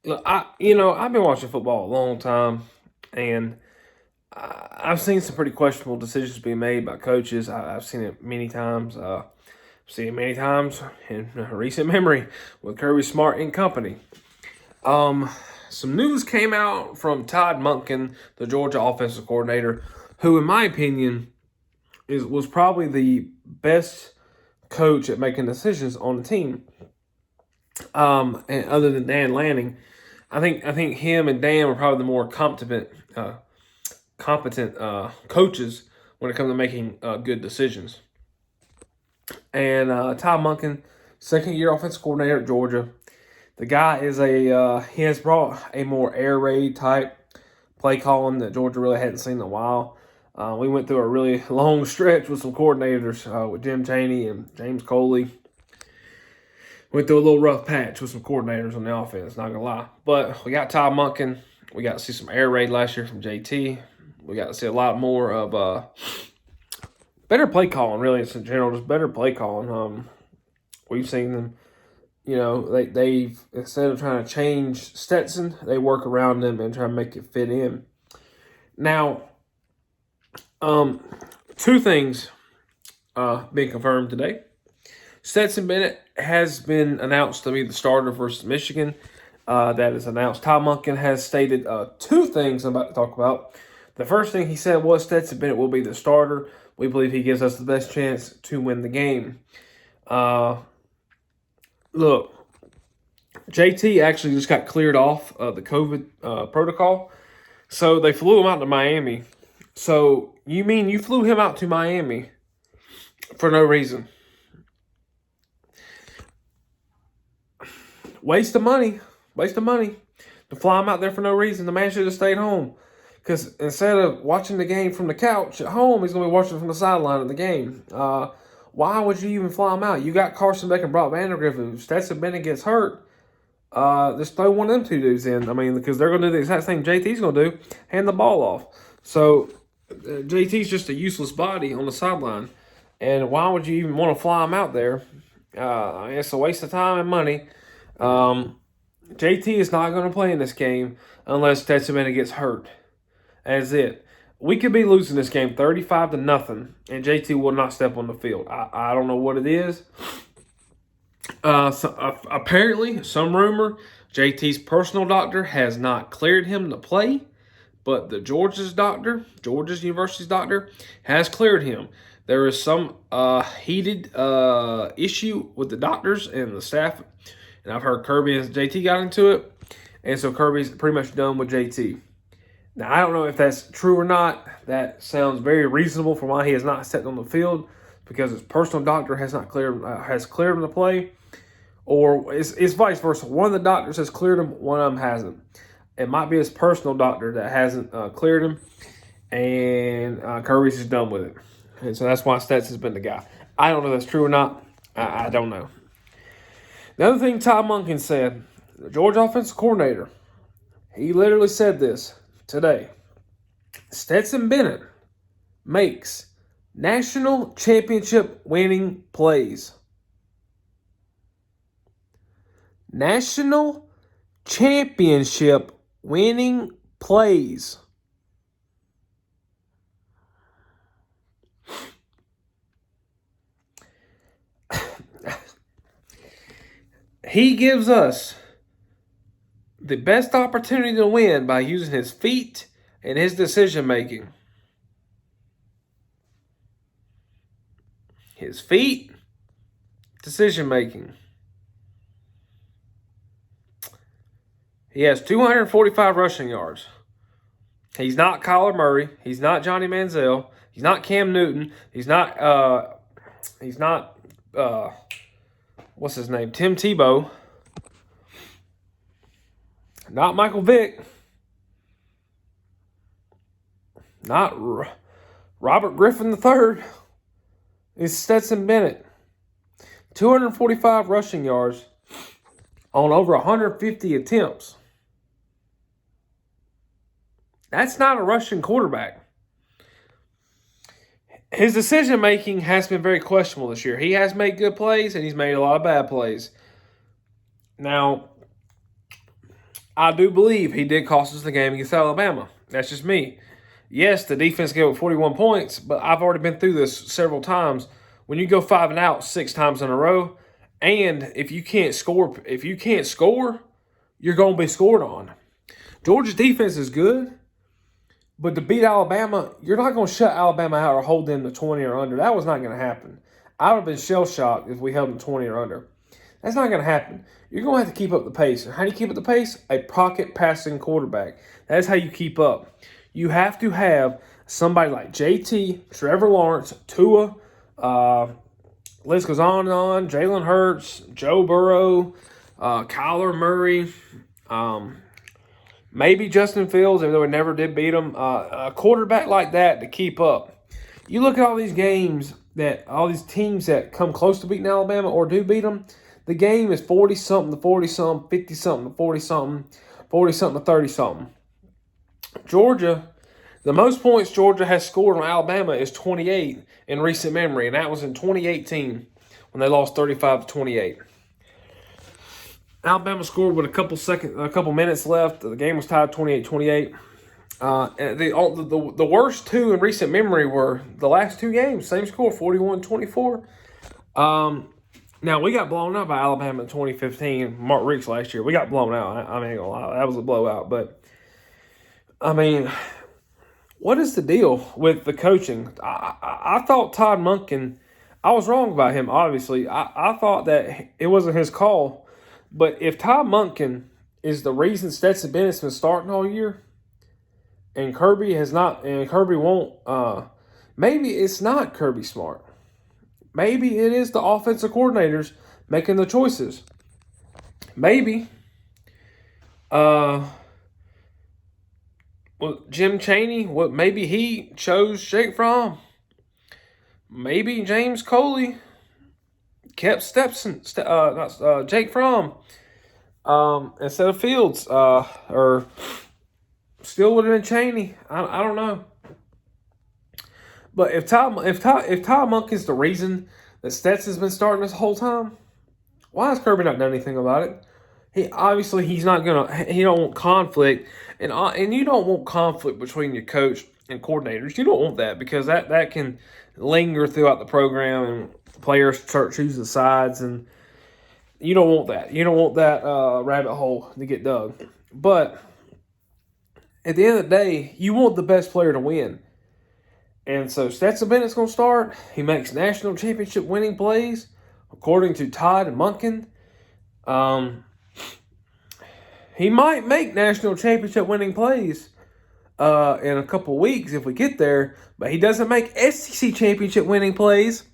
Look, I've been watching football a long time, and I've seen some pretty questionable decisions being made by coaches. I've seen it many times. Seen it many times in recent memory with Kirby Smart and company. Um, some news came out from Todd Monken, the Georgia offensive coordinator, who, in my opinion, was probably the best coach at making decisions on the team. And other than Dan Lanning, I think him and Dan were probably the more competent coaches when it comes to making good decisions. And Todd Monken, second year offensive coordinator at Georgia, the guy is he has brought a more air raid type play calling that Georgia really hadn't seen in a while. We went through a really long stretch with some coordinators with Jim Chaney and James Coley. Went through a little rough patch with some coordinators on the offense, not gonna lie. But we got Todd Monken. We got to see some air raid last year from JT. We got to see a lot more of better play calling, really, in general, just better play calling. We've seen them, they've instead of trying to change Stetson, they work around them and try to make it fit in. Now, two things being confirmed today. Stetson Bennett has been announced to be the starter versus Michigan. That is announced. Todd Monken has stated two things I'm about to talk about. The first thing he said was Stetson Bennett will be the starter. We believe he gives us the best chance to win the game. Look, JT actually just got cleared off the COVID protocol. So they flew him out to Miami. So you mean you flew him out to Miami for no reason? Waste of money. To fly him out there for no reason. The man should have stayed home. Because instead of watching the game from the couch at home, he's going to be watching from the sideline of the game. Why would you even fly him out? You got Carson Beck and Brock Vandagriff. If Stetson Bennett gets hurt, just throw one of them two dudes in. I mean, because they're going to do the exact thing JT's going to do, hand the ball off. So JT's just a useless body on the sideline. And why would you even want to fly him out there? It's a waste of time and money. JT is not going to play in this game unless Stetson Bennett gets hurt. That's it. We could be losing this game 35-0, and JT will not step on the field. I don't know what it is. Apparently, some rumor, JT's personal doctor has not cleared him to play, but the Georgia's University's doctor, has cleared him. There is some heated issue with the doctors and the staff, and I've heard Kirby and JT got into it, and so Kirby's pretty much done with JT. Now, I don't know if that's true or not. That sounds very reasonable for why he has not stepped on the field, because his personal doctor has not cleared him to play, or it's vice versa. One of the doctors has cleared him, one of them hasn't. It might be his personal doctor that hasn't cleared him, and Kirby's just done with it. And so that's why Stetson's been the guy. I don't know if that's true or not. I don't know. The other thing Todd Monken said, the Georgia offensive coordinator, he literally said this today. Stetson Bennett makes national championship winning plays. National championship winning plays. He gives us the best opportunity to win by using his feet and his decision making. His feet, decision making. He has 245 rushing yards. He's not Kyler Murray. He's not Johnny Manziel. He's not Cam Newton. He's not what's his name? Tim Tebow. Not Michael Vick. Not Robert Griffin III. It's Stetson Bennett. 245 rushing yards on over 150 attempts. That's not a rushing quarterback. His decision-making has been very questionable this year. He has made good plays, and he's made a lot of bad plays. Now, I do believe he did cost us the game against Alabama. That's just me. Yes, the defense gave up 41 points, but I've already been through this several times. When you go 5 and out 6 times in a row, and if you can't score, you're going to be scored on. Georgia's defense is good, but to beat Alabama, you're not going to shut Alabama out or hold them to 20 or under. That was not going to happen. I would have been shell-shocked if we held them 20 or under. That's not going to happen. You're going to have to keep up the pace. And how do you keep up the pace? A pocket passing quarterback. That's how you keep up. You have to have somebody like JT, Trevor Lawrence, Tua, list goes on and on, Jalen Hurts, Joe Burrow, Kyler Murray, maybe Justin Fields, even though we never did beat him. A quarterback like that to keep up. You look at all these games, all these teams that come close to beating Alabama or do beat them, the game is 40-something to 40-something, 50-something to 40-something, 40-something to 30-something. Georgia, the most points Georgia has scored on Alabama is 28 in recent memory, and that was in 2018 when they lost 35-28. Alabama scored with a couple minutes left. The game was tied 28-28. The worst two in recent memory were the last two games, same score, 41-24. Now, we got blown out by Alabama in 2015, Mark Richt's last year. We got blown out. I ain't gonna lie. That was a blowout. But, I mean, what is the deal with the coaching? I thought Todd Monken, I was wrong about him, obviously. I thought that it wasn't his call. But if Todd Monken is the reason Stetson Bennett's been starting all year, and Kirby won't, maybe it's not Kirby Smart. Maybe it is the offensive coordinators making the choices. Maybe. Well, Jim Chaney, maybe he chose Jake Fromm. Maybe James Coley kept Stetson, Jake Fromm instead of Fields, or still would have been Chaney. I don't know. But if Todd Monken's the reason that Stetson's been starting this whole time, why has Kirby not done anything about it? He don't want conflict, and you don't want conflict between your coach and coordinators. You don't want that because that can linger throughout the program and players start choosing sides, and you don't want that. You don't want that rabbit hole to get dug. But at the end of the day, you want the best player to win. And so Stetson Bennett's going to start. He makes national championship winning plays, according to Todd and Monken. He might make national championship winning plays in a couple weeks if we get there, but he doesn't make SEC championship winning plays.